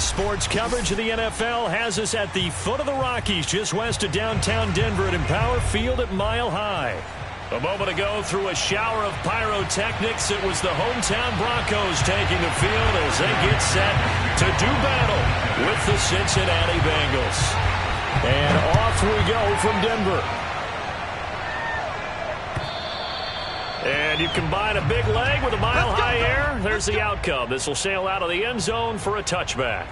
Today's sports coverage of the NFL has us at the foot of the Rockies, just west of downtown Denver at Empower Field at Mile High. A moment ago, through a shower of pyrotechnics, it was the hometown Broncos taking the field as they get set to do battle with the Cincinnati Bengals. And off we go from Denver. And you combine a big leg with a mile-high air, there's the outcome. This will sail out of the end zone for a touchback.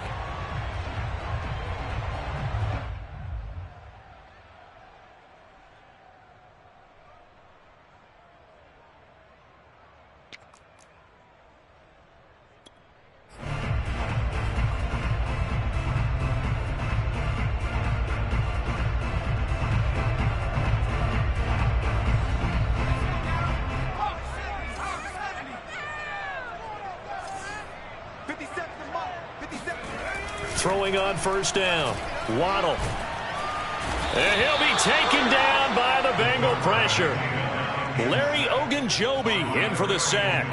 Throwing on first down. Waddle. And he'll be taken down by the Bengal pressure. Larry Ogunjobi in for the sack.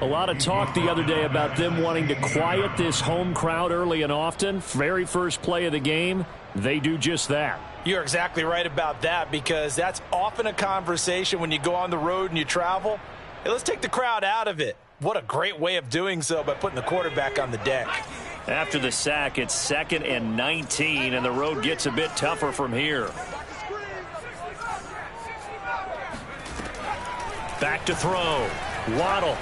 A lot of talk the other day about them wanting to quiet this home crowd early and often. Very first play of the game, they do just that. You're exactly right about that, because that's often a conversation when you go on the road and you travel. Hey, let's take the crowd out of it. What a great way of doing so by putting the quarterback on the deck. After the sack, it's 2nd and 19, and the road gets a bit tougher from here. Back to throw. Waddle.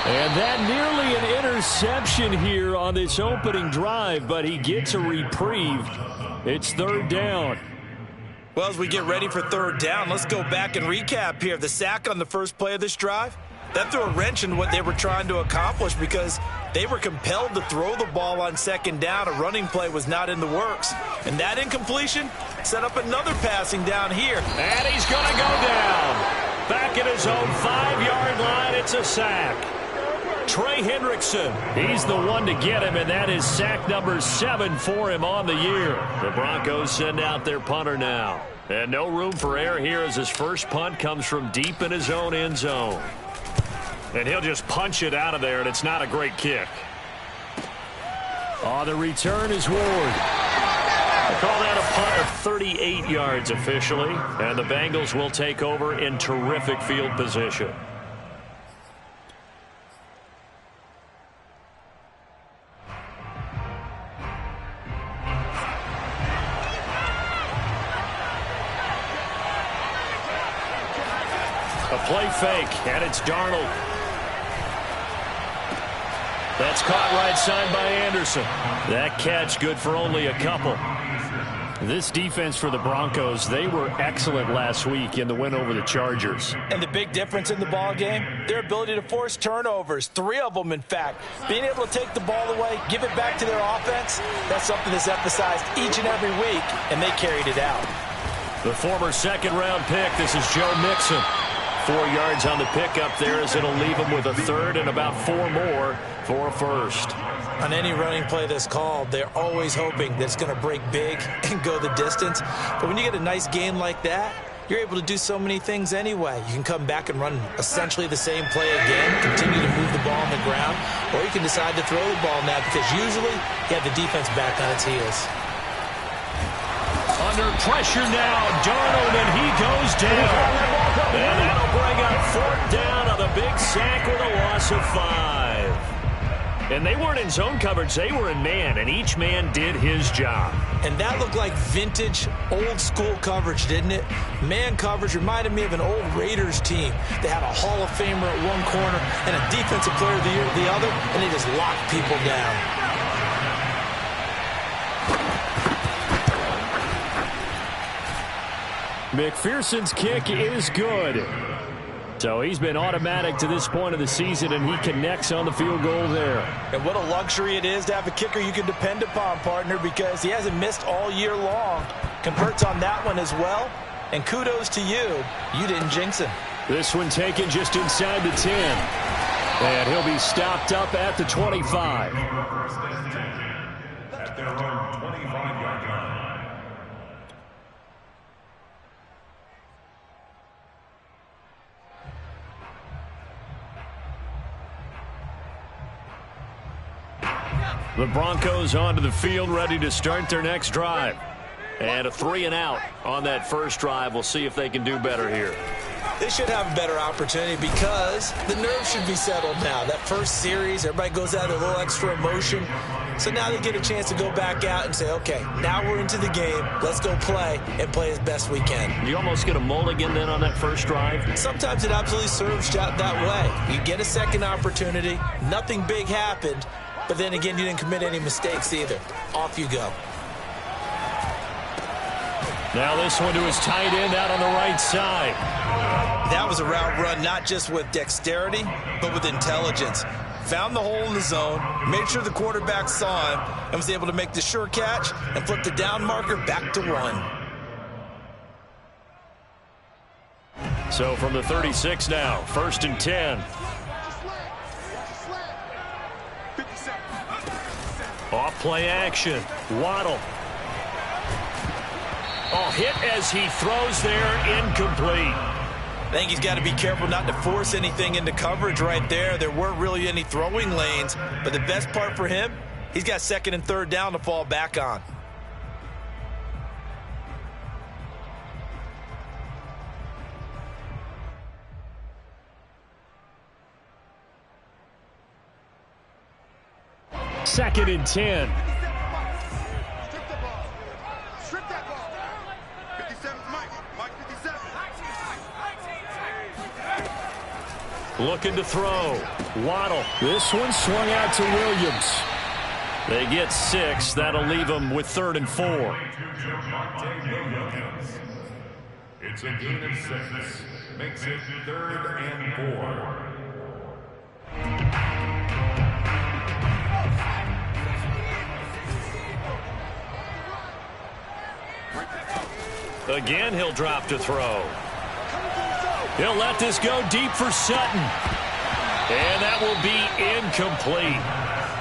And that nearly an interception here on this opening drive, but he gets a reprieve. It's 3rd down. Well, as we get ready for 3rd down, let's go back and recap here. The sack on the first play of this drive, that threw a wrench in what they were trying to accomplish, because they were compelled to throw the ball on 2nd down. A running play was not in the works. And that incompletion set up another passing down here. And he's going to go down. Back at his own 5-yard line, it's a sack. Trey Hendrickson, he's the one to get him, and that is sack number 7 for him on the year. The Broncos send out their punter now. And no room for error here as his first punt comes from deep in his own end zone. And he'll just punch it out of there, and it's not a great kick. Oh, the return is Ward. I call that a punt of 38 yards officially, and the Bengals will take over in terrific field position. A play fake, and it's Darnold. That's caught right side by Anderson. That catch good for only a couple. This defense for the Broncos, they were excellent last week in the win over the Chargers. And the big difference in the ball game, their ability to force turnovers, 3 of them in fact. Being able to take the ball away, give it back to their offense, that's something that's emphasized each and every week, and they carried it out. The former 2nd-round pick, this is Joe Mixon. 4 yards on the pickup there, as it'll leave him with a 3rd and about 4 more for a 1st. On any running play that's called, they're always hoping that it's going to break big and go the distance. But when you get a nice game like that, you're able to do so many things anyway. You can come back and run essentially the same play again, continue to move the ball on the ground, or you can decide to throw the ball now, because usually you have the defense back on its heels. Under pressure now, Darnold, and he goes down. And that'll bring up 4th down on the big sack with a loss of 5. And they weren't in zone coverage, they were in man, and each man did his job. And that looked like vintage, old-school coverage, didn't it? Man coverage reminded me of an old Raiders team. They had a Hall of Famer at one corner and a defensive player of the year at the other, and they just locked people down. McPherson's kick is good. So he's been automatic to this point of the season, and he connects on the field goal there. And what a luxury it is to have a kicker you can depend upon, partner, because he hasn't missed all year long. Converts on that one as well. And kudos to you. You didn't jinx him. This one taken just inside the 10. And he'll be stopped up at the 25. At their own 25-yard line. The Broncos onto the field, ready to start their next drive. And a 3-and-out on that first drive. We'll see if they can do better here. They should have a better opportunity because the nerves should be settled now. That first series, everybody goes out with a little extra emotion. So now they get a chance to go back out and say, okay, now we're into the game. Let's go play and play as best we can. You almost get a mulligan then on that first drive? Sometimes it absolutely serves out that way. You get a second opportunity. Nothing big happened. But then again, you didn't commit any mistakes either. Off you go. Now this one to his tight end out on the right side. That was a route run not just with dexterity, but with intelligence. Found the hole in the zone, made sure the quarterback saw him, and was able to make the sure catch and flip the down marker back to 1. So from the 36 now, 1st and 10. Off play action. Waddle. Oh, hit as he throws there, incomplete. I think he's got to be careful not to force anything into coverage right there. There weren't really any throwing lanes, but the best part for him, he's got 2nd and 3rd down to fall back on. Second and 10. Looking to throw. Waddle. This one swung out to Williams. They get 6. That'll leave them with 3rd and 4. It's a gain of 6. Makes it 3rd and 4. Again, he'll drop to throw. He'll let this go deep for Sutton. And that will be incomplete.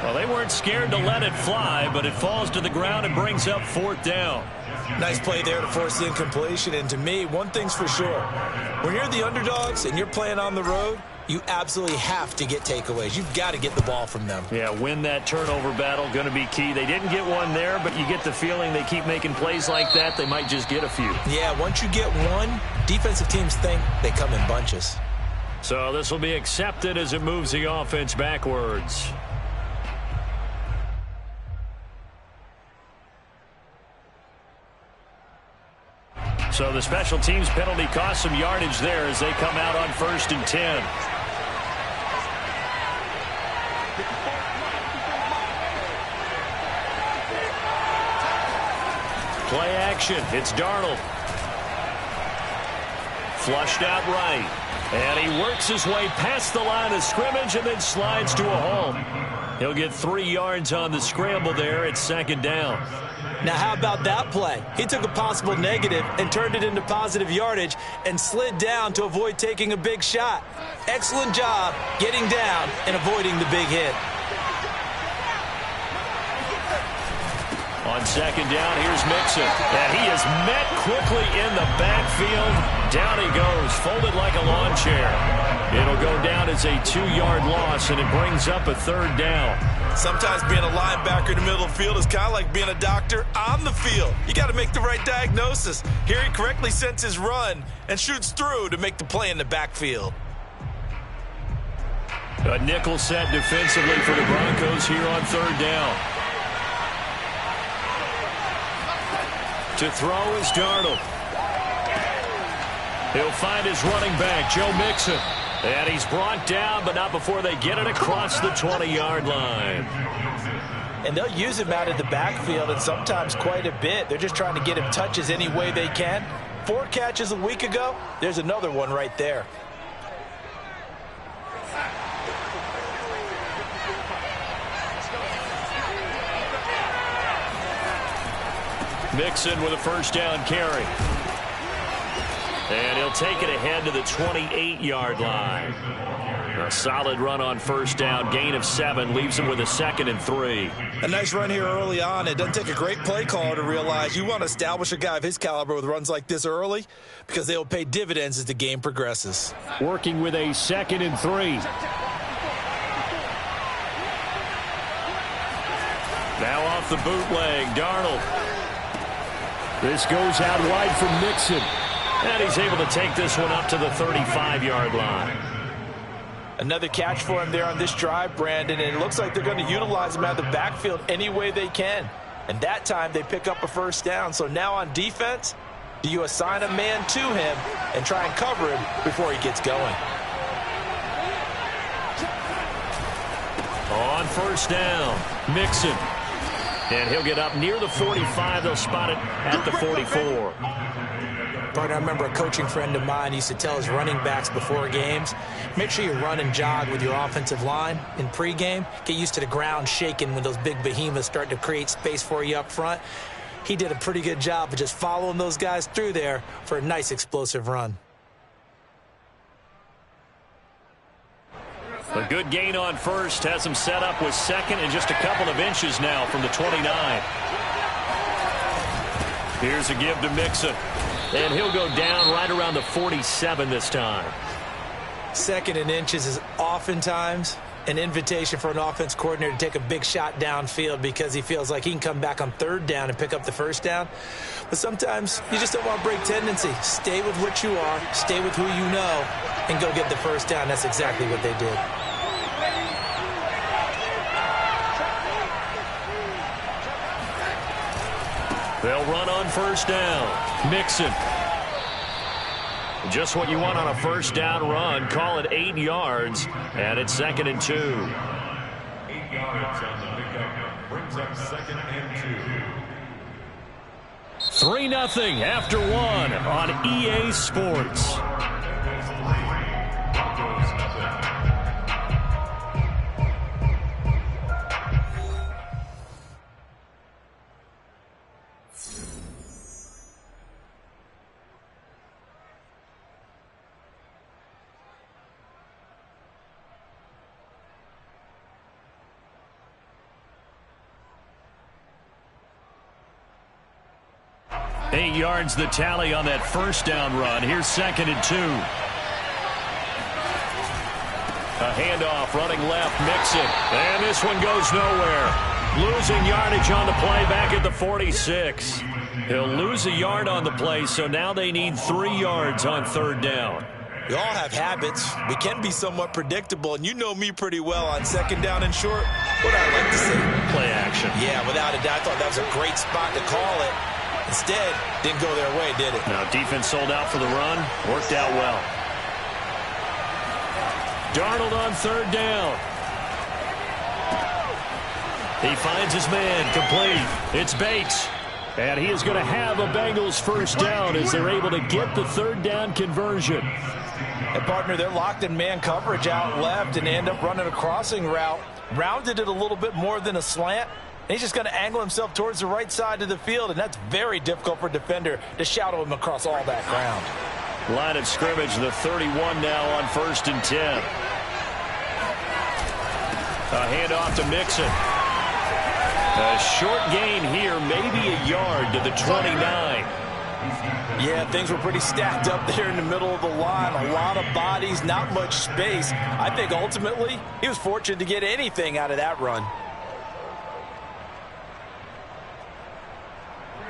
Well, they weren't scared to let it fly, but it falls to the ground and brings up 4th down. Nice play there to force the incompletion. And to me, one thing's for sure. When you're the underdogs and you're playing on the road, you absolutely have to get takeaways. You've got to get the ball from them. Yeah, win that turnover battle, going to be key. They didn't get one there, but you get the feeling they keep making plays like that, they might just get a few. Yeah, once you get one, defensive teams think they come in bunches. So this will be accepted as it moves the offense backwards. So the special teams penalty cost some yardage there as they come out on 1st and 10. Play action. It's Darnold. Flushed out right. And he works his way past the line of scrimmage and then slides to a home. He'll get 3 yards on the scramble there. It's 2nd down. Now, how about that play? He took a possible negative and turned it into positive yardage and slid down to avoid taking a big shot. Excellent job getting down and avoiding the big hit. On 2nd down, here's Mixon. And he is met quickly in the backfield. Down he goes, folded like a lawn chair. It'll go down as a 2-yard loss, and it brings up a 3rd down. Sometimes being a linebacker in the middle of the field is kind of like being a doctor on the field. You got to make the right diagnosis. Here he correctly sends his run and shoots through to make the play in the backfield. A nickel set defensively for the Broncos here on 3rd down. To throw is Darnold. He'll find his running back, Joe Mixon. And he's brought down, but not before they get it across the 20-yard line. And they'll use him out of the backfield, and sometimes quite a bit. They're just trying to get him touches any way they can. 4 catches a week ago. There's another one right there. Mixon with a 1st down carry. And he'll take it ahead to the 28-yard line. A solid run on 1st down. Gain of 7 leaves him with a 2nd and 3. A nice run here early on. It doesn't take a great play caller to realize you want to establish a guy of his caliber with runs like this early because they will pay dividends as the game progresses. Working with a 2nd and 3. Now off the bootleg, Darnold. This goes out wide from Mixon. And he's able to take this one up to the 35-yard line. Another catch for him there on this drive, Brandon, and it looks like they're going to utilize him out of the backfield any way they can. And that time they pick up a first down. So now on defense, do you assign a man to him and try and cover him before he gets going? On first down, Mixon. And he'll get up near the 45. They'll spot it at the 44. Partner, I remember a coaching friend of mine used to tell his running backs before games, make sure you run and jog with your offensive line in pregame. Get used to the ground shaking when those big behemoths start to create space for you up front. He did a pretty good job of just following those guys through there for a nice explosive run. A good gain on first has him set up with second and just a couple of inches now from the 29. Here's a give to Mixon. And he'll go down right around the 47 this time. Second and inches is oftentimes an invitation for an offense coordinator to take a big shot downfield because he feels like he can come back on third down and pick up the first down. But sometimes you just don't want to break tendency. Stay with what you are, stay with who you know, and go get the first down. That's exactly what they did. They'll run on first down. Mixon. Just what you want on a first down run. Call it 8 yards. And it's 2nd and 2. 8 yards on the pickup. Brings up 2nd and 2. 3-0 after 1 on EA Sports. Eight yards the tally on that first down run. Here's 2nd and 2. A handoff running left, Mixon. And this one goes nowhere. Losing yardage on the play back at the 46. He'll lose a yard on the play, so now they need 3 yards on third down. We all have habits. We can be somewhat predictable, and you know me pretty well on second down and short. What I like to say? Play action. Yeah, without a doubt. I thought that was a great spot to call it. Instead, didn't go their way, did it? Now, defense sold out for the run. Worked out well. Darnold on third down. He finds his man, complete. It's Bates. And he is going to have a Bengals first down as they're able to get the third down conversion. And, partner, they're locked in man coverage out left and end up running a crossing route. Rounded it a little bit more than a slant. And he's just going to angle himself towards the right side of the field, and that's very difficult for a defender to shadow him across all that ground. Line of scrimmage, the 31 now on 1st and 10. A handoff to Mixon. A short gain here, maybe a yard to the 29. Yeah, things were pretty stacked up there in the middle of the line. A lot of bodies, not much space. I think ultimately he was fortunate to get anything out of that run.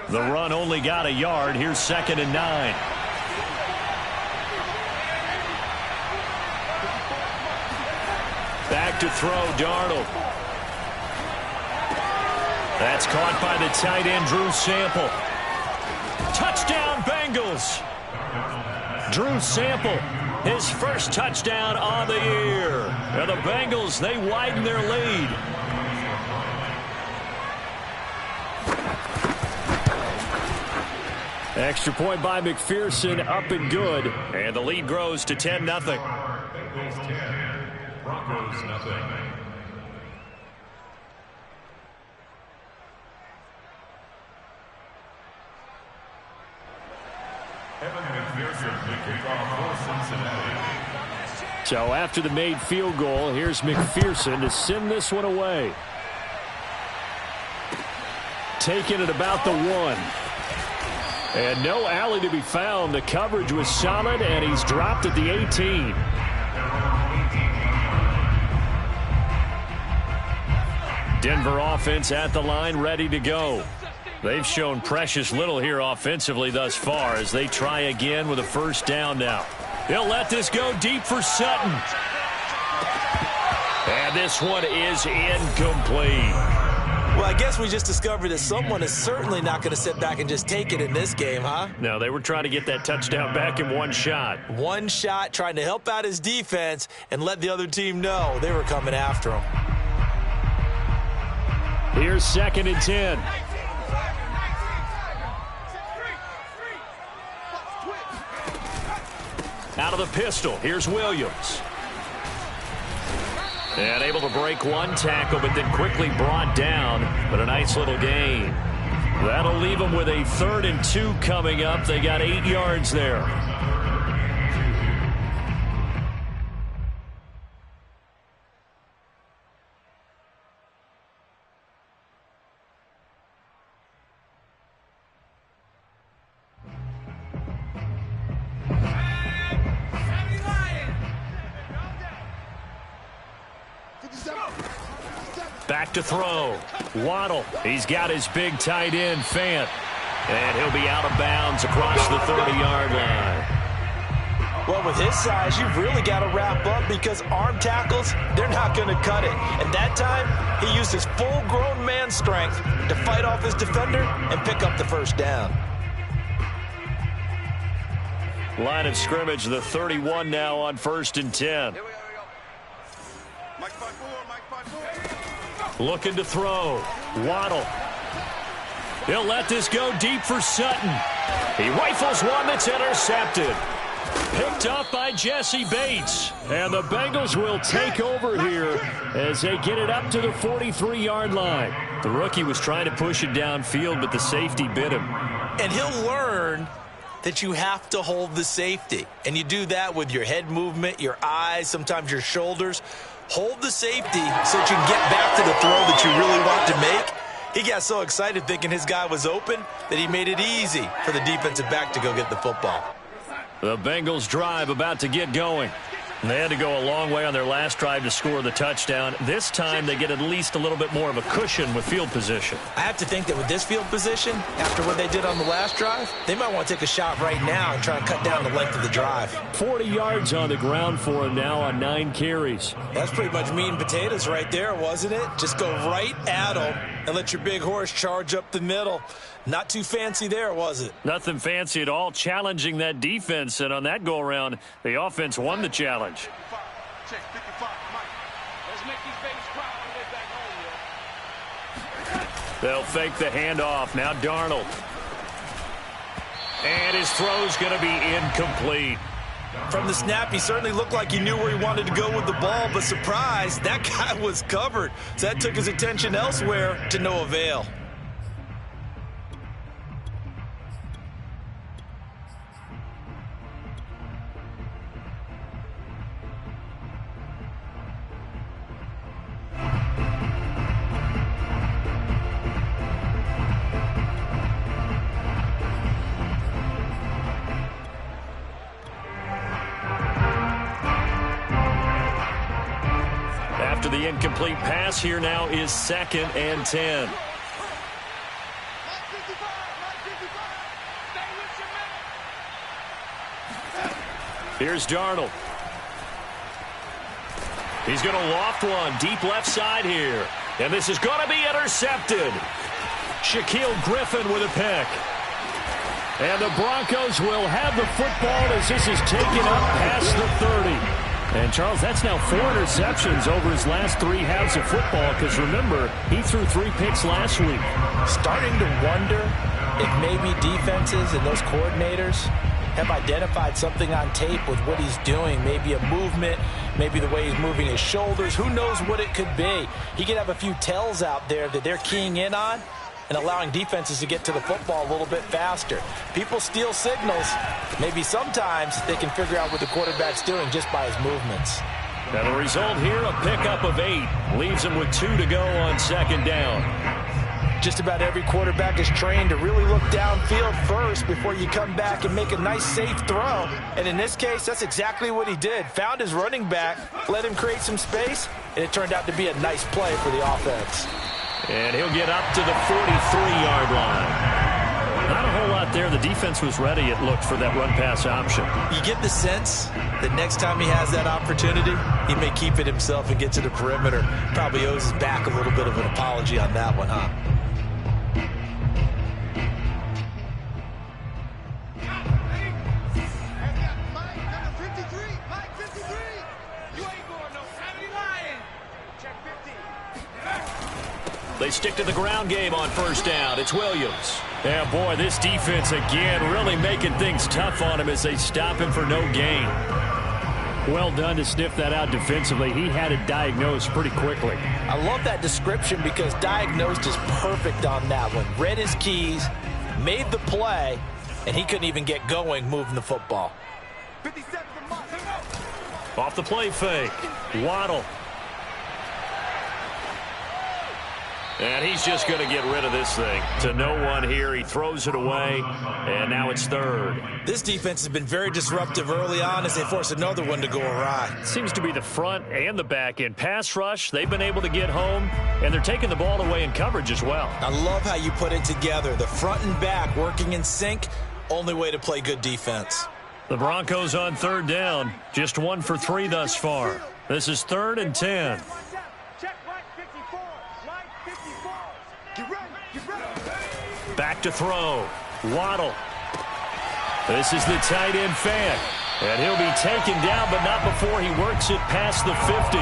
The run only got a yard. Here's 2nd and 9. Back to throw, Darnold. That's caught by the tight end, Drew Sample. Touchdown, Bengals. Drew Sample, his first touchdown on the year. And the Bengals, they widen their lead. Extra point by McPherson, up and good. And the lead grows to 10-0. Bengals 10, Broncos nothing. Evan McPherson to kick off for Cincinnati. So after the made field goal, here's McPherson to send this one away. Taking it about the 1. And no alley to be found. The coverage was solid, and he's dropped at the 18. Denver offense at the line, ready to go. They've shown precious little here offensively thus far as they try again with a first down now. They'll let this go deep for Sutton. And this one is incomplete. Well, I guess we just discovered that someone is certainly not going to sit back and just take it in this game, huh? No, they were trying to get that touchdown back in one shot. One shot, trying to help out his defense and let the other team know they were coming after him. Here's 2nd and 10. Out of the pistol, here's Williams. And able to break one tackle, but then quickly brought down. But a nice little gain. That'll leave them with a 3rd and 2 coming up. They got 8 yards there. Back to throw. Waddle. He's got his big tight end, Fant. And he'll be out of bounds across the 30-yard line. Well, with his size, you've really got to wrap up because arm tackles, they're not going to cut it. And that time, he used his full-grown man strength to fight off his defender and pick up the first down. Line of scrimmage, the 31 now on 1st and 10. Looking to throw. Waddle. He'll let this go deep for Sutton. He rifles one that's intercepted. Picked up by Jesse Bates. And the Bengals will take over here as they get it up to the 43-yard line. The rookie was trying to push it downfield, but the safety bit him. And he'll learn that you have to hold the safety. And you do that with your head movement, your eyes, sometimes your shoulders. Hold the safety so that you can get back to the throw that you really want to make. He got so excited thinking his guy was open that he made it easy for the defensive back to go get the football. The Bengals drive about to get going. They had to go a long way on their last drive to score the touchdown. This time they get at least a little bit more of a cushion with field position. I have to think that with this field position, after what they did on the last drive, they might want to take a shot right now and try and cut down the length of the drive. 40 yards on the ground for him now on 9 carries. That's pretty much meat and potatoes right there, wasn't it? Just go right at them and let your big horse charge up the middle. Not too fancy there, was it? Nothing fancy at all, challenging that defense. And on that go-around, the offense won the challenge. They'll fake the handoff. Now Darnold. And his throw's going to be incomplete. From the snap, he certainly looked like he knew where he wanted to go with the ball, but surprise, that guy was covered. So that took his attention elsewhere to no avail. After the incomplete pass, here now is 2nd and 10. Here's Darnold. He's going to loft one deep left side here. And this is going to be intercepted. Shaquille Griffin with a pick. And the Broncos will have the football as this is taken up past the 30. And, Charles, that's now 4 interceptions over his last 3 halves of football because, remember, he threw 3 picks last week. Starting to wonder if maybe defenses and those coordinators have identified something on tape with what he's doing. Maybe a movement, maybe the way he's moving his shoulders. Who knows what it could be? He could have a few tells out there that they're keying in on and allowing defenses to get to the football a little bit faster. People steal signals. Maybe sometimes they can figure out what the quarterback's doing just by his movements. Now the result here, a pickup of 8. Leaves him with 2 to go on 2nd down. Just about every quarterback is trained to really look downfield first before you come back and make a nice, safe throw. And in this case, that's exactly what he did. Found his running back, let him create some space, and it turned out to be a nice play for the offense. And he'll get up to the 43-yard line. Not a whole lot there. The defense was ready, it looked, for that run-pass option. You get the sense that next time he has that opportunity, he may keep it himself and get to the perimeter. Probably owes his back a little bit of an apology on that one, huh? They stick to the ground game on first down. It's Williams. Yeah, boy, this defense again really making things tough on him as they stop him for no gain. Well done to sniff that out defensively. He had it diagnosed pretty quickly. I love that description because diagnosed is perfect on that one. Read his keys, made the play, and he couldn't even get going moving the football. Off the play fake. Waddle. And he's just going to get rid of this thing. To no one here. He throws it away, and now it's third. This defense has been very disruptive early on as they force another one to go awry. Seems to be the front and the back end. Pass rush, they've been able to get home, and they're taking the ball away in coverage as well. I love how you put it together. The front and back working in sync, only way to play good defense. The Broncos on third down. Just 1 for 3 thus far. This is 3rd and 10. Back to throw. Waddle. This is the tight end fan. And he'll be taken down, but not before he works it past the 50.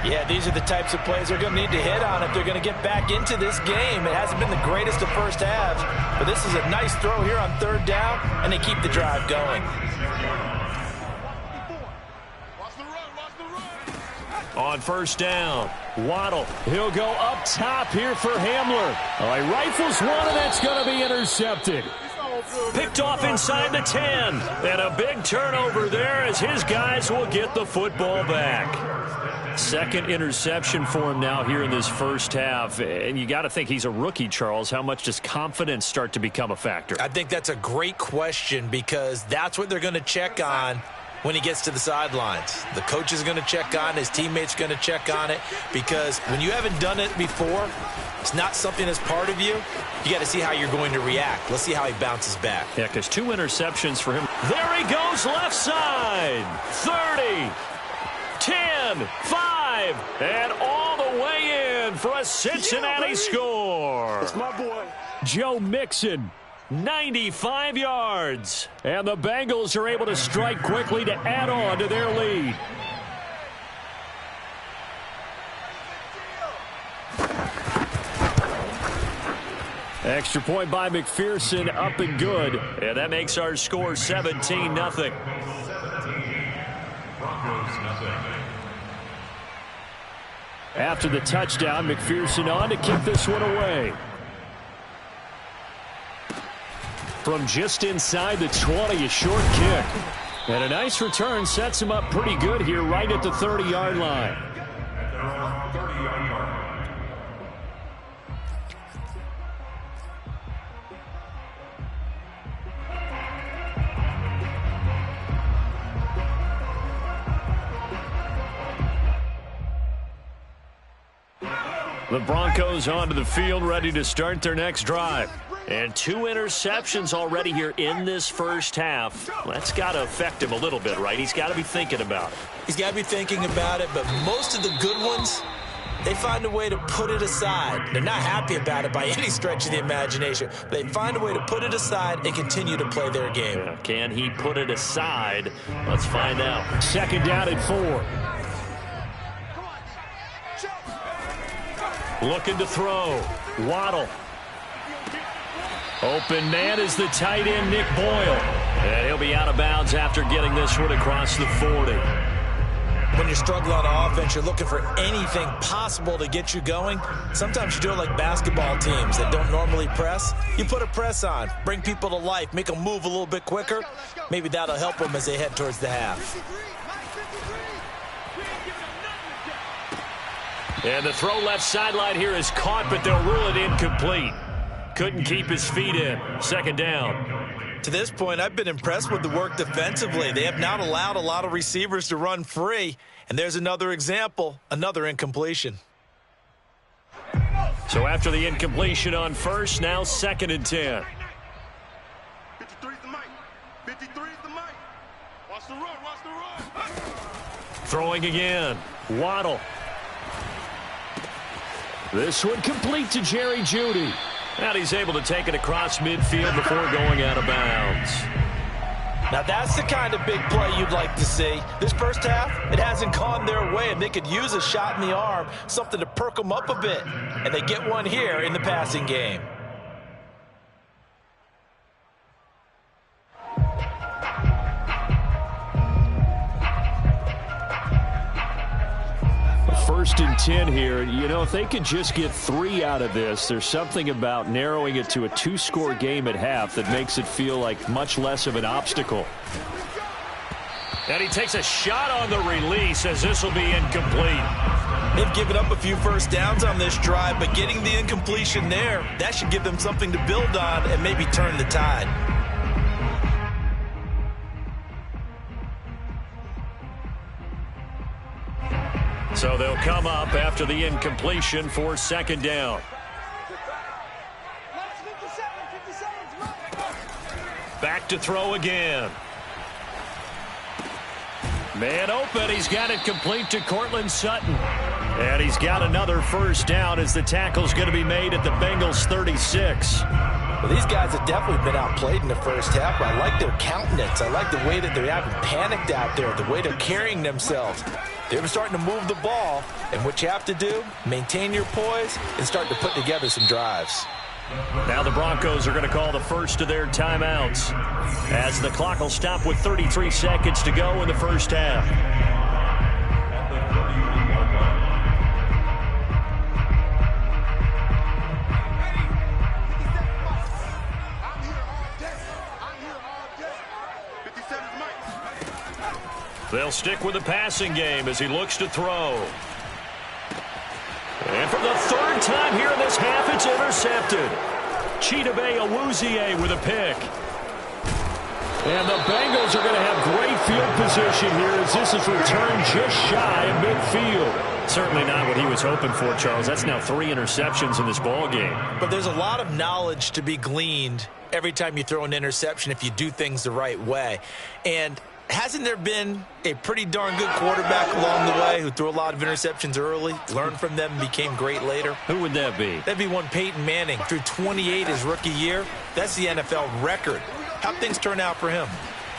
Yeah, these are the types of plays they're going to need to hit on if they're going to get back into this game. It hasn't been the greatest of first halves, but this is a nice throw here on third down, and they keep the drive going. On first down, Waddle. He'll go up top here for Hamler. All right, rifles one, and that's going to be intercepted. Picked off inside the 10. And a big turnover there as his guys will get the football back. Second interception for him now here in this first half. And you got to think he's a rookie, Charles. How much does confidence start to become a factor? I think that's a great question because that's what they're going to check on when he gets to the sidelines. The coach is going to check on it. His teammates are going to check on it because when you haven't done it before, it's not something that's part of you. You got to see how you're going to react. Let's see how he bounces back. Yeah, because 2 interceptions for him. There he goes, left side. 30, 10, 5, and all the way in for a Cincinnati score. It's my boy. Joe Mixon. 95 yards. And the Bengals are able to strike quickly to add on to their lead. Extra point by McPherson, up and good. And that makes our score 17-0. After the touchdown, McPherson on to kick this one away. From just inside the 20, a short kick. And a nice return sets him up pretty good here right at the 30-yard line. The Broncos onto the field, ready to start their next drive. And 2 interceptions already here in this first half. That's got to affect him a little bit, right? He's got to be thinking about it. He's got to be thinking about it, but most of the good ones, they find a way to put it aside. They're not happy about it by any stretch of the imagination. They find a way to put it aside and continue to play their game. Yeah, can he put it aside? Let's find out. 2nd down and 4. Looking to throw. Waddle. Open man is the tight end, Nick Boyle. And he'll be out of bounds after getting this one across the 40. When you're struggling on offense, you're looking for anything possible to get you going. Sometimes you do it like basketball teams that don't normally press. You put a press on, bring people to life, make them move a little bit quicker. Maybe that'll help them as they head towards the half. And the throw left sideline here is caught, but they'll rule it incomplete. Couldn't keep his feet in. Second down. To this point, I've been impressed with the work defensively. They have not allowed a lot of receivers to run free. And there's another example, another incompletion. So after the incompletion on first, now 2nd and 10. 53's the mic. 53's the mic. Watch the run, watch the run. Throwing again. Waddle. This one complete to Jerry Jeudy. And he's able to take it across midfield before going out of bounds. Now that's the kind of big play you'd like to see. This first half, it hasn't gone their way, and they could use a shot in the arm, something to perk them up a bit. And they get one here in the passing game. First and 10 here. You know, if they could just get 3 out of this, there's something about narrowing it to a 2-score game at half that makes it feel like much less of an obstacle. And he takes a shot on the release as this will be incomplete. They've given up a few first downs on this drive, but getting the incompletion there, that should give them something to build on and maybe turn the tide. So they'll come up after the incompletion for 2nd down. Back to throw again. Man open. He's got it complete to Cortland Sutton. And he's got another first down as the tackle's going to be made at the Bengals 36. Well, these guys have definitely been outplayed in the first half, but I like their countenance. I like the way that they haven't panicked out there, the way they're carrying themselves. They're starting to move the ball, and what you have to do, maintain your poise and start to put together some drives. Now the Broncos are going to call the first of their timeouts as the clock will stop with 33 seconds to go in the first half. They'll stick with the passing game as he looks to throw. And for the 3rd time here in this half, it's intercepted. Chidobe Awuzie with a pick. And the Bengals are going to have great field position here as this is returned just shy of midfield. Certainly not what he was hoping for, Charles. That's now 3 interceptions in this ball game. But there's a lot of knowledge to be gleaned every time you throw an interception if you do things the right way. And hasn't there been a pretty darn good quarterback along the way who threw a lot of interceptions early, learned from them, and became great later? Who would that be? That'd be one Peyton Manning. Threw 28 his rookie year. That's the NFL record. How'd things turn out for him?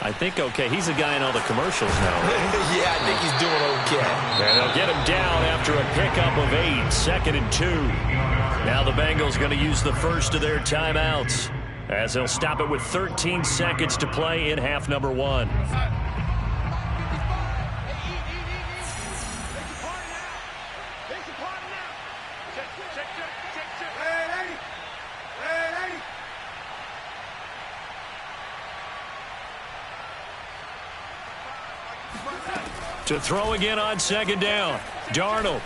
I think okay. He's a guy in all the commercials now. Yeah, I think he's doing okay. And they'll get him down after a pickup of 8, 2nd and 2. Now the Bengals going to use the first of their timeouts as they'll stop it with 13 seconds to play in half number 1. To throw again on 2nd down. Darnold.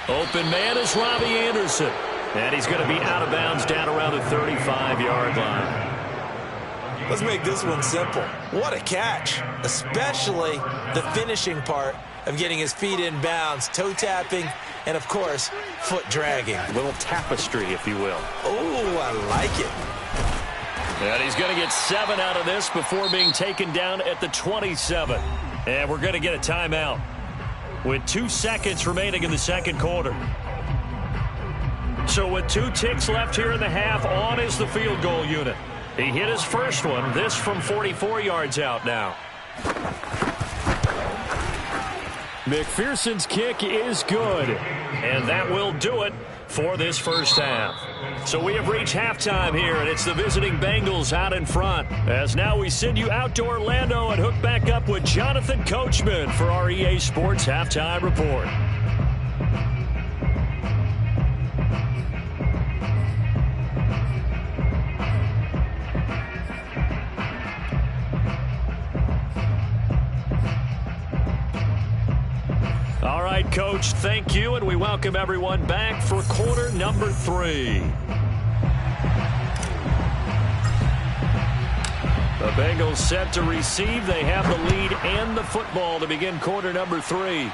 Open man is Robbie Anderson. And he's going to be out of bounds down around the 35-yard line. Let's make this one simple. What a catch, especially the finishing part of getting his feet in bounds, toe tapping, and, of course, foot dragging. A little tapestry, if you will. Oh, I like it. And he's going to get 7 out of this before being taken down at the 27. And we're going to get a timeout with 2 seconds remaining in the 2nd quarter. So with 2 ticks left here in the half, on is the field goal unit. He hit his first one, this from 44 yards out now. McPherson's kick is good, and that will do it for this first half. So we have reached halftime here, and it's the visiting Bengals out in front. As now we send you out to Orlando and hook back up with Jonathan Coachman for our EA Sports Halftime Report. All right, Coach, thank you, and we welcome everyone back for quarter number 3. The Bengals set to receive. They have the lead and the football to begin quarter number 3.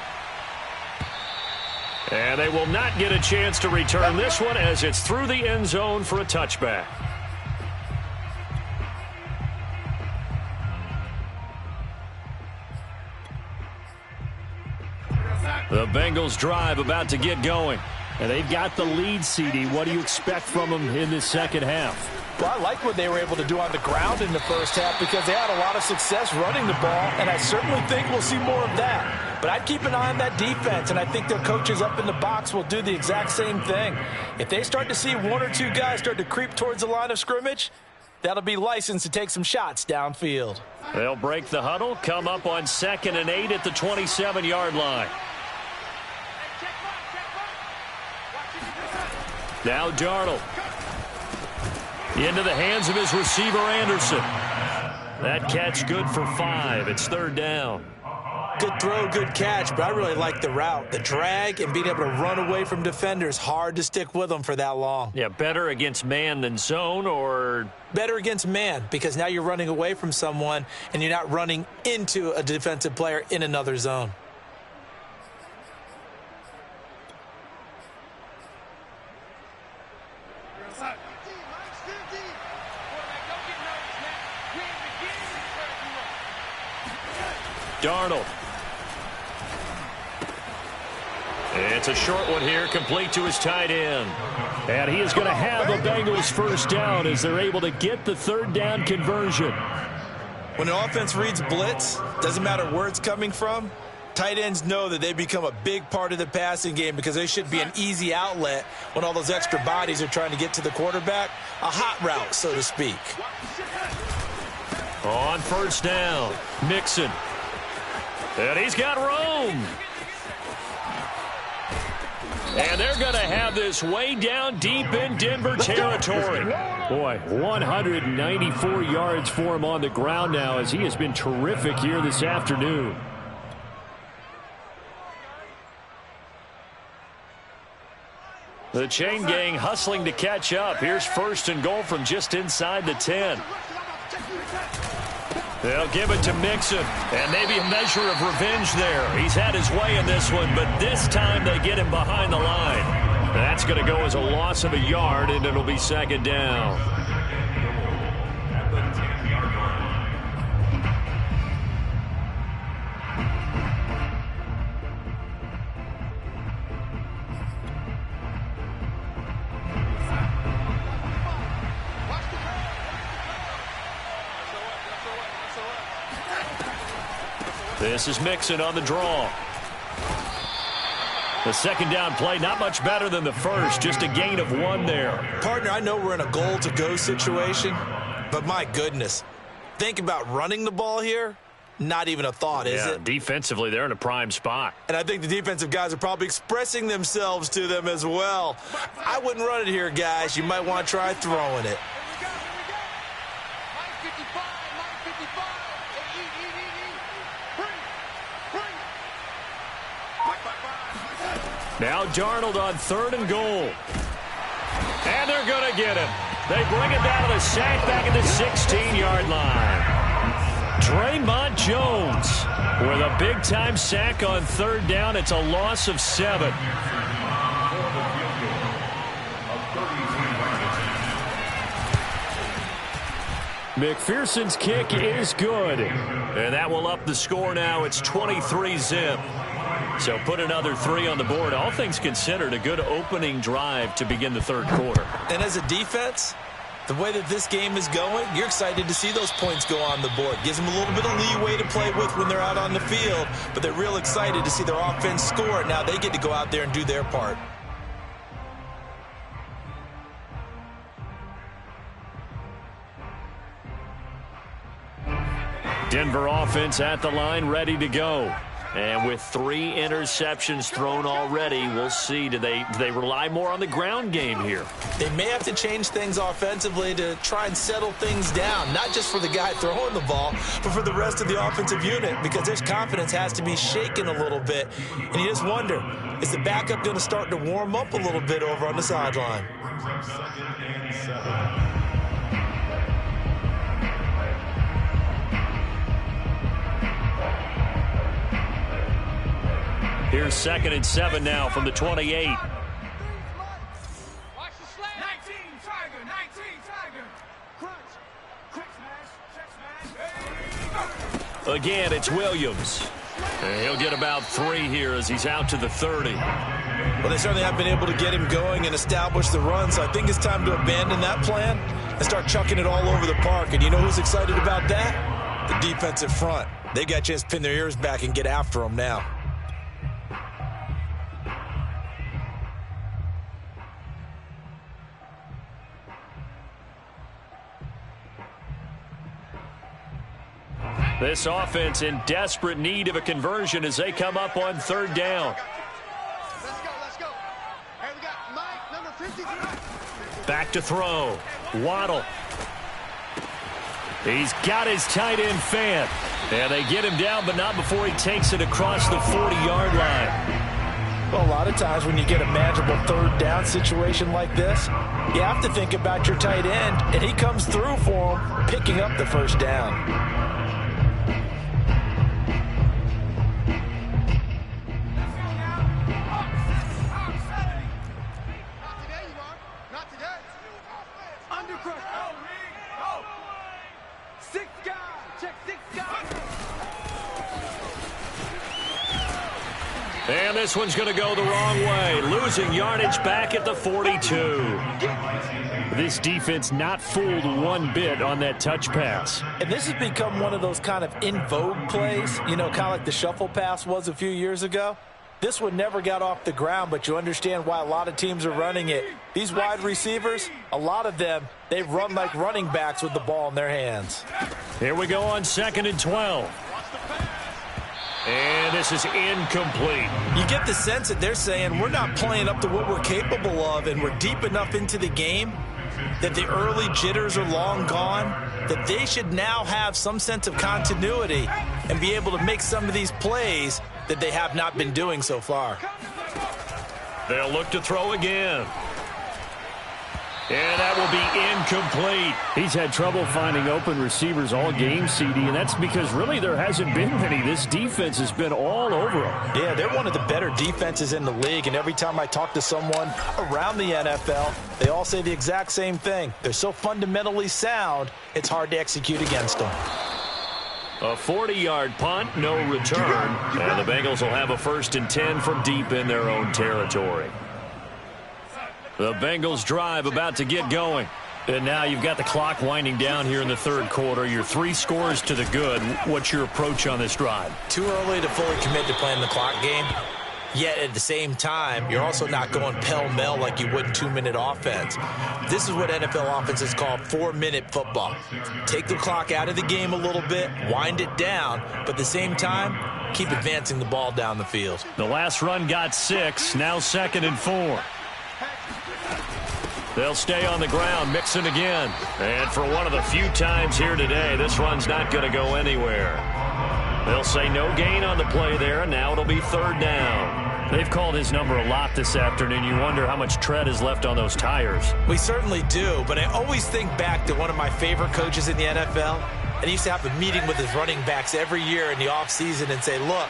And they will not get a chance to return this one as it's through the end zone for a touchback. The Bengals drive about to get going. And they've got the lead, CD. What do you expect from them in this second half? Well, I like what they were able to do on the ground in the first half because they had a lot of success running the ball, and I certainly think we'll see more of that. But I'd keep an eye on that defense, and I think their coaches up in the box will do the exact same thing. If they start to see 1 or 2 guys start to creep towards the line of scrimmage, that'll be licensed to take some shots downfield. They'll break the huddle, come up on 2nd and 8 at the 27-yard line. Now Darnold. Into the hands of his receiver, Anderson. That catch good for 5. It's 3rd down. Good throw, good catch, but I really like the route. The drag and being able to run away from defenders, hard to stick with them for that long. Yeah, better against man than zone, or? Better against man, because now you're running away from someone and you're not running into a defensive player in another zone. Darnold. It's a short one here, complete to his tight end. And he is going to have the Bengals first down as they're able to get the 3rd down conversion. When an offense reads blitz, doesn't matter where it's coming from, tight ends know that they become a big part of the passing game because they should be an easy outlet when all those extra bodies are trying to get to the quarterback. A hot route, so to speak. On 1st down, Mixon. And he's got room. And they're going to have this way down deep in Denver territory. Boy, 194 yards for him on the ground now as he has been terrific here this afternoon. The chain gang hustling to catch up. Here's 1st and goal from just inside the 10. They'll give it to Mixon, and maybe a measure of revenge there. He's had his way in this one, but this time they get him behind the line. That's going to go as a loss of a yard, and it'll be 2nd down. This is Mixon on the draw. The 2nd down play, not much better than the first, just a gain of 1 there. Partner, I know we're in a goal-to-go situation, but my goodness, think about running the ball here. Not even a thought, is it? Defensively, they're in a prime spot. And I think the defensive guys are probably expressing themselves to them as well. I wouldn't run it here, guys. You might want to try throwing it. Now Darnold on 3rd and goal. And they're going to get him. They bring it down to the sack back at the 16-yard line. Draymond Jones with a big-time sack on 3rd down. It's a loss of 7. McPherson's kick is good. And that will up the score now. It's 23-zip. So put another 3 on the board. All things considered, a good opening drive to begin the 3rd quarter. And as a defense, the way that this game is going, you're excited to see those points go on the board. Gives them a little bit of leeway to play with when they're out on the field, but they're real excited to see their offense score. Now they get to go out there and do their part. Denver offense at the line, ready to go. And with 3 interceptions thrown already, we'll see. Do they rely more on the ground game here? They may have to change things offensively to try and settle things down, not just for the guy throwing the ball, but for the rest of the offensive unit, because their confidence has to be shaken a little bit. And you just wonder, is the backup going to start to warm up a little bit over on the sideline? Brings up 2nd and 7. Here's 2nd and 7 now from the 28. Watch the slant. 19 Tiger, 19 Tiger. Crunch. Quick smash. Again, it's Williams. And he'll get about 3 here as he's out to the 30. Well, they certainly have been able to get him going and establish the run, so I think it's time to abandon that plan and start chucking it all over the park. And you know who's excited about that? The defensive front. They got a chance to pin their ears back and get after him now. This offense in desperate need of a conversion as they come up on 3rd down. Let's go. Hey, we got Mike, number 53. Back to throw. Waddle. He's got his tight end fan. And they get him down, but not before he takes it across the 40-yard line. Well, a lot of times when you get a manageable 3rd down situation like this, you have to think about your tight end, and he comes through for him, picking up the 1st down. And this one's going to go the wrong way. Losing yardage back at the 42. This defense not fooled one bit on that touch pass. And this has become one of those kind of in vogue plays, you know, kind of like the shuffle pass was a few years ago. This one never got off the ground, but you understand why a lot of teams are running it. These wide receivers, a lot of them, they run like running backs with the ball in their hands. Here we go on 2nd and 12. And this is incomplete. You get the sense that they're saying we're not playing up to what we're capable of, and we're deep enough into the game that the early jitters are long gone, that they should now have some sense of continuity and be able to make some of these plays that they have not been doing so far. They'll look to throw again. And that will be incomplete. He's had trouble finding open receivers all game, CD, and that's because really there hasn't been many. This defense has been all over them. Yeah, they're one of the better defenses in the league, and every time I talk to someone around the NFL, they all say the exact same thing. They're so fundamentally sound, it's hard to execute against them. A 40-yard punt, no return, and the Bengals will have a 1st and 10 from deep in their own territory. The Bengals drive about to get going. And now you've got the clock winding down here in the 3rd quarter. You're 3 scores to the good. What's your approach on this drive? Too early to fully commit to playing the clock game. Yet at the same time, you're also not going pell-mell like you would in 2-minute offense. This is what NFL offenses call 4-minute football. Take the clock out of the game a little bit, wind it down, but at the same time, keep advancing the ball down the field. The last run got 6, now 2nd and 4. They'll stay on the ground, mixing again. And for one of the few times here today, this run's not going to go anywhere. They'll say no gain on the play there, and now it'll be 3rd down. They've called his number a lot this afternoon. You wonder how much tread is left on those tires. We certainly do, but I always think back to one of my favorite coaches in the NFL, and he used to have a meeting with his running backs every year in the offseason and say, look,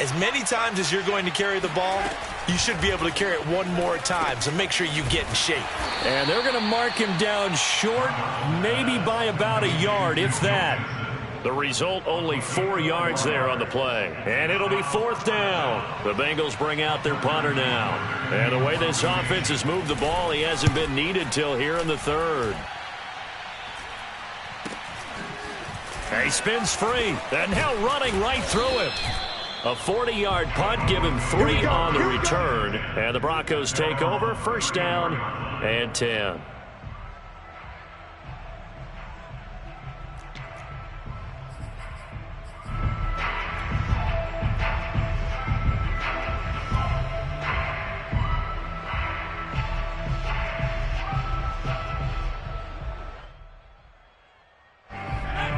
as many times as you're going to carry the ball, you should be able to carry it one more time, so make sure you get in shape. And they're going to mark him down short, maybe by about a yard, if that. The result, only 4 yards there on the play. And it'll be 4th down. The Bengals bring out their punter now. And the way this offense has moved the ball, he hasn't been needed till here in the 3rd. He spins free, and now running right through him. A 40-yard punt, give him 3 on the return. And the Broncos take over, 1st down and 10.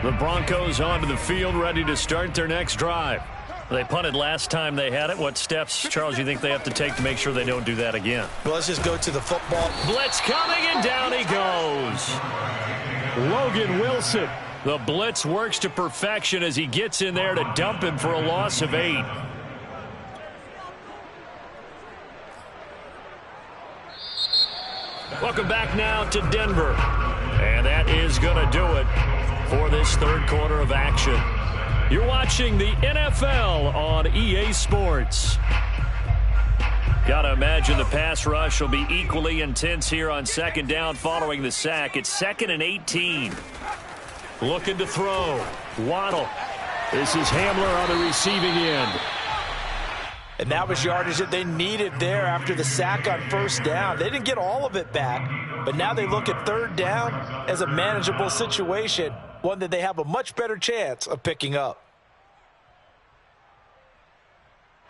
The Broncos onto the field, ready to start their next drive. They punted last time they had it. What steps, Charles, you think they have to take to make sure they don't do that again? Well, let's just go to the football. Blitz coming, and down he goes. Logan Wilson. The blitz works to perfection as he gets in there to dump him for a loss of 8. Welcome back now to Denver. And that is going to do it for this third quarter of action. You're watching the NFL on EA Sports. Gotta imagine the pass rush will be equally intense here on second down following the sack. It's 2nd and 18. Looking to throw. Waddle. This is Hamler on the receiving end. And that was yardage that they needed there after the sack on first down. They didn't get all of it back, but now they look at third down as a manageable situation, one that they have a much better chance of picking up.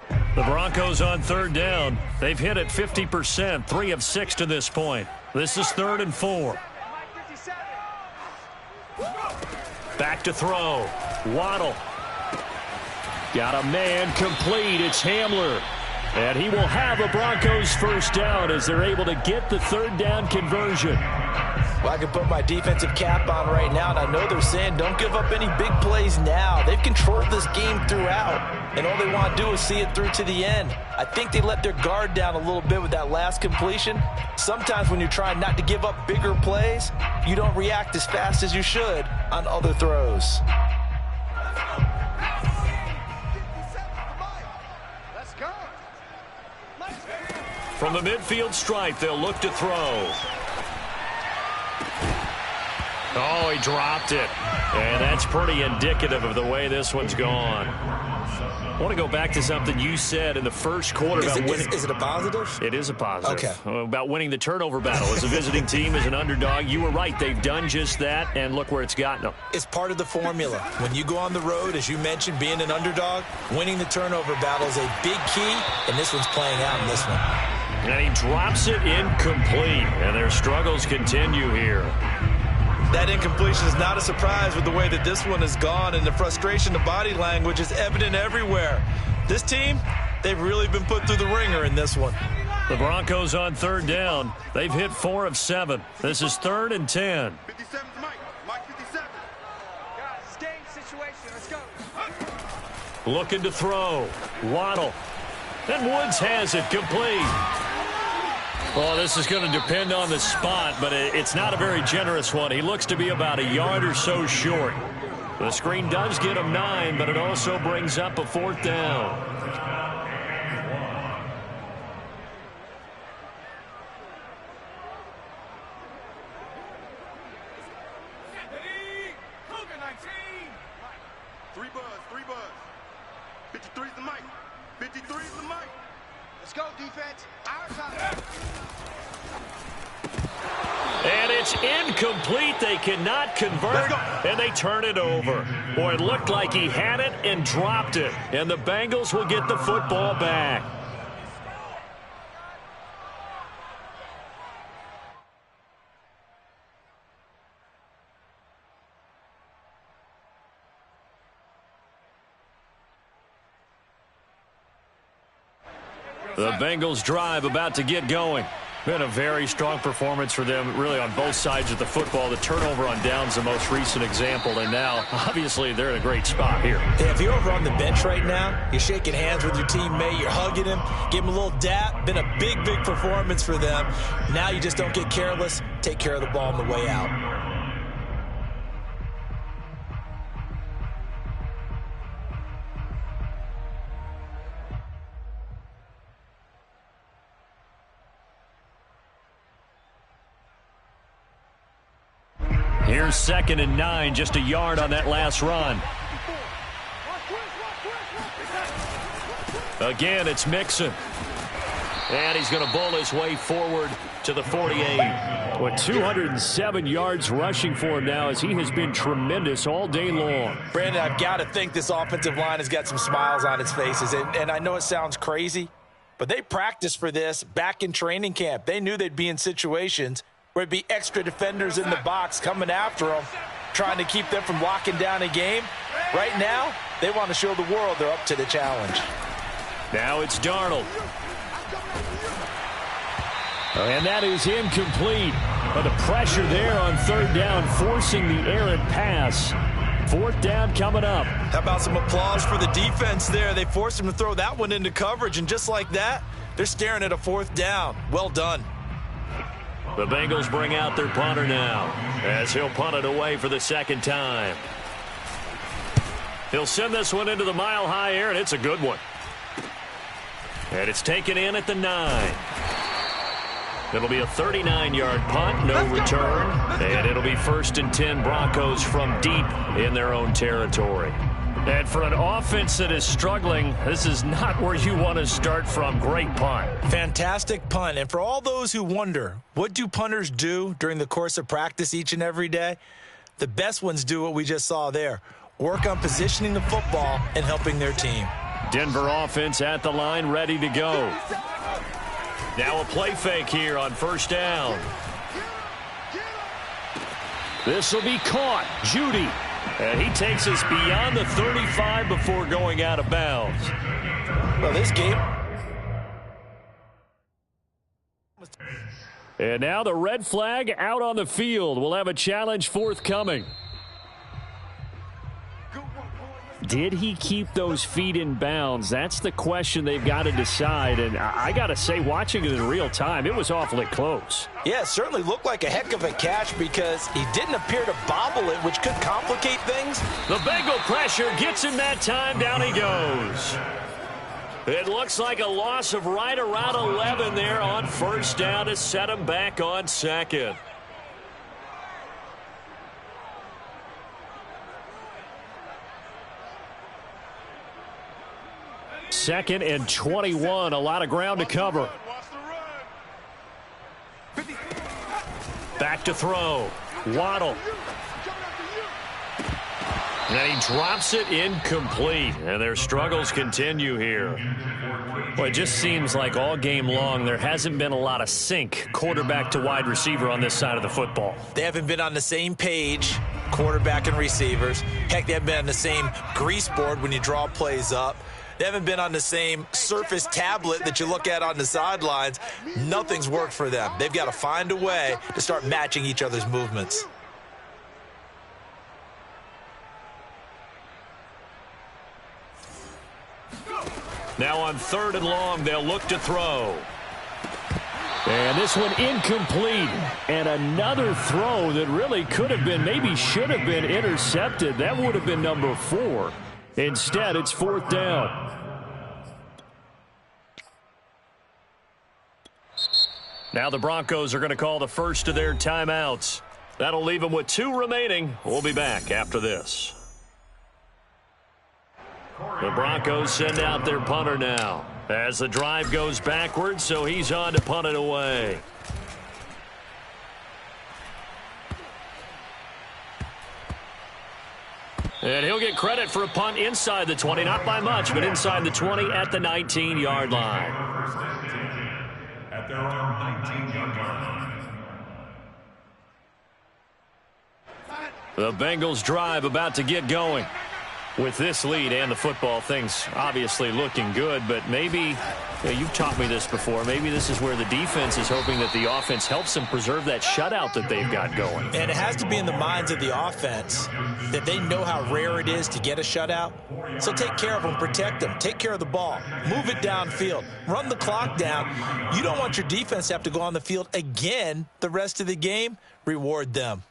The Broncos on third down. They've hit it 50%, 3 of 6 to this point. This is 3rd and 4. Back to throw. Waddle. Got a man complete. It's Hamler. And he will have a Broncos first down as they're able to get the third down conversion. Well, I can put my defensive cap on right now, and I know they're saying don't give up any big plays now. They've controlled this game throughout, and all they want to do is see it through to the end. I think they let their guard down a little bit with that last completion. Sometimes when you're trying not to give up bigger plays, you don't react as fast as you should on other throws. From the midfield stripe, they'll look to throw. Oh, he dropped it. And that's pretty indicative of the way this one's gone. I want to go back to something you said in the first quarter about winning. Is it a positive? It is a positive. Okay. About winning the turnover battle as a visiting team, as an underdog. You were right. They've done just that, and look where it's gotten them. It's part of the formula. When you go on the road, as you mentioned, being an underdog, winning the turnover battle is a big key, and this one's playing out in this one. And he drops it incomplete, and their struggles continue here. That incompletion is not a surprise with the way that this one has gone, and the frustration, the body language is evident everywhere. This team, they've really been put through the ringer in this one. The Broncos on third down. They've hit 4 of 7. This is 3rd and 10. 57 Mike. Mike 57. Guys, game situation. Let's go. Looking to throw. Waddle. And Woods has it complete. Well, this is going to depend on the spot, but it's not a very generous one. He looks to be about a yard or so short. The screen does get him 9, but it also brings up a 4th down. Cougar 19. 3 buzz. 53's the mic. 53's the mic. Let's go, defense. Our time. And it's incomplete. They cannot convert, and they turn it over. Boy, it looked like he had it and dropped it, and the Bengals will get the football back. The Bengals drive about to get going. Been a very strong performance for them, really, on both sides of the football. The turnover on downs, the most recent example, and now, obviously, they're in a great spot here. Yeah, if you're over on the bench right now, you're shaking hands with your teammate, you're hugging him, give him a little dap. Been a big, big performance for them. Now you just don't get careless. Take care of the ball on the way out. Here's 2nd and 9, just a yard on that last run. Again, it's Mixon. And he's going to bowl his way forward to the 48. With 207 yards rushing for him now, as he has been tremendous all day long. Brandon, I've got to think this offensive line has got some smiles on its faces. And I know it sounds crazy, but they practiced for this back in training camp. They knew they'd be in situations where it'd be extra defenders in the box coming after them. trying to keep them from locking down a game. Right now, they want to show the world they're up to the challenge. Now it's Darnold. And that is incomplete. But the pressure there on third down, forcing the errant pass. Fourth down coming up. How about some applause for the defense there? They forced him to throw that one into coverage, and just like that, they're staring at a fourth down. Well done. The Bengals bring out their punter now, as he'll punt it away for the second time. He'll send this one into the mile-high air, and it's a good one. And it's taken in at the 9. It'll be a 39-yard punt, no return, and it'll be 1st and 10 Broncos from deep in their own territory. And for an offense that is struggling, this is not where you want to start from. Great punt. Fantastic punt. And for all those who wonder, what do punters do during the course of practice each and every day? The best ones do what we just saw there. Work on positioning the football and helping their team. Denver offense at the line, ready to go. Now a play fake here on first down. This will be caught. Judy. And he takes us beyond the 35 before going out of bounds. Well, this game. And now the red flag out on the field. We'll have a challenge forthcoming. Did he keep those feet in bounds? That's the question they've got to decide. And I got to say, watching it in real time, it was awfully close. Yeah, it certainly looked like a heck of a catch because he didn't appear to bobble it, which could complicate things. The Bengal pressure gets him that time. Down he goes. It looks like a loss of right around 11 there on first down to set him back on second. Second and 21, a lot of ground to cover. Back to throw. Waddle. And he drops it incomplete. And their struggles continue here. Well, it just seems like all game long there hasn't been a lot of sync quarterback to wide receiver on this side of the football. They haven't been on the same page, quarterback and receivers. Heck, they haven't been on the same grease board when you draw plays up. They haven't been on the same Surface tablet that you look at on the sidelines. Nothing's worked for them. They've got to find a way to start matching each other's movements. Now on third and long, they'll look to throw. And this one incomplete. And another throw that really could have been, maybe should have been intercepted. That would have been number 4. Instead, it's fourth down. Now the Broncos are going to call the first of their timeouts. That'll leave them with 2 remaining. We'll be back after this. The Broncos send out their punter now as the drive goes backwards, so he's on to punt it away. And he'll get credit for a punt inside the 20, not by much, but inside the 20 at the 19-yard line. At their own 19-yard line. The Bengals drive about to get going. With this lead and the football, things obviously looking good, but maybe, you've taught me this before, maybe this is where the defense is hoping that the offense helps them preserve that shutout that they've got going. And it has to be in the minds of the offense that they know how rare it is to get a shutout. So take care of them, protect them, take care of the ball, move it downfield, run the clock down. You don't want your defense to have to go on the field again the rest of the game. Reward them.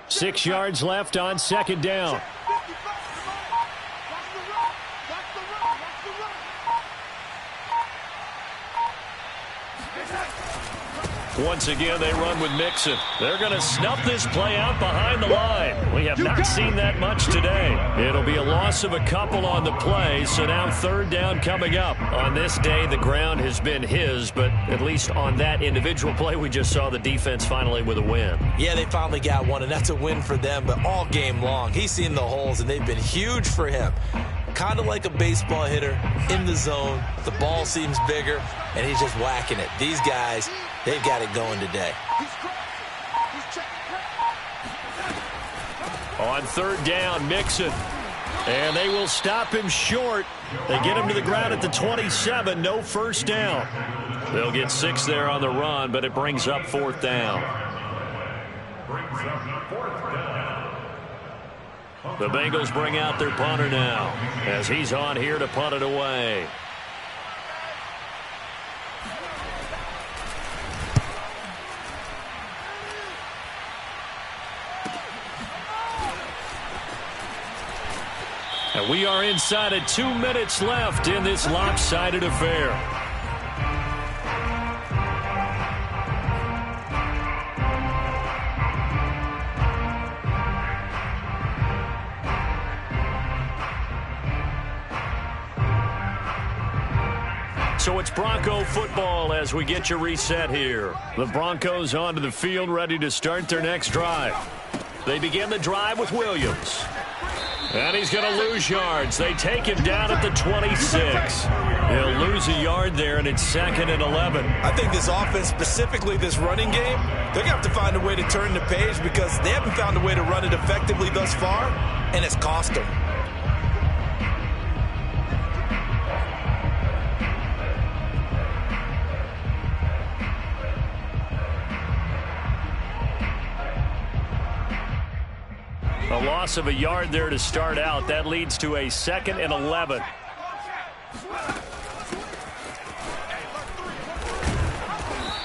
6 yards left on second down. Once again, they run with Mixon. They're going to snuff this play out behind the line. We have not seen that much today. It'll be a loss of a couple on the play, so now third down coming up. On this day, the ground has been his, but at least on that individual play, we just saw the defense finally with a win. Yeah, they finally got one, and that's a win for them, but all game long, he's seen the holes, and they've been huge for him. Kind of like a baseball hitter in the zone. The ball seems bigger, and he's just whacking it. These guys, they've got it going today. On third down, Mixon. And they will stop him short. They get him to the ground at the 27. No first down. They'll get 6 there on the run, but it brings up fourth down. The Bengals bring out their punter now as he's on here to punt it away. And we are inside of 2 minutes left in this lopsided affair. So it's Bronco football as we get you reset here. The Broncos onto the field ready to start their next drive. They begin the drive with Williams. And he's going to lose yards. They take him down at the 26. He'll lose a yard there, and it's 2nd and 11. I think this offense, specifically this running game, they're going to have to find a way to turn the page because they haven't found a way to run it effectively thus far, and it's cost them. A loss of a yard there to start out. That leads to a 2nd and 11.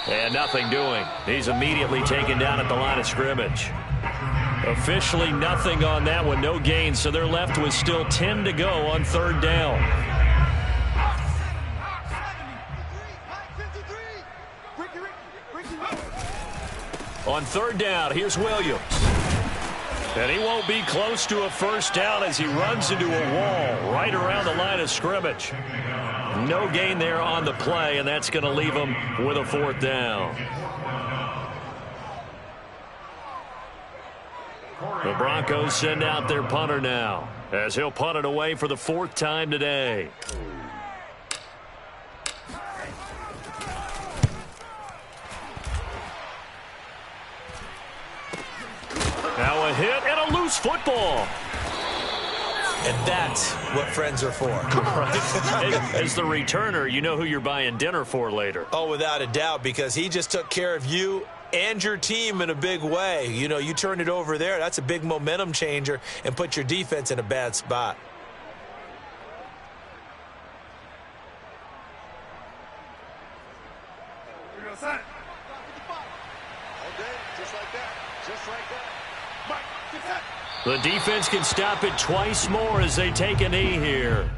And nothing doing. He's immediately taken down at the line of scrimmage. Officially nothing on that one. No gain, so they're left with still 10 to go on third down. On third down, here's Williams. And he won't be close to a first down as he runs into a wall right around the line of scrimmage. No gain there on the play, and that's going to leave him with a fourth down. The Broncos send out their punter now as he'll punt it away for the 4th time today. Now a hit and a loose football. And that's what friends are for. Right. As the returner, you know who you're buying dinner for later. Oh, without a doubt, because he just took care of you and your team in a big way. You know, you turned it over there. That's a big momentum changer and put your defense in a bad spot. The defense can stop it twice more as they take a knee here.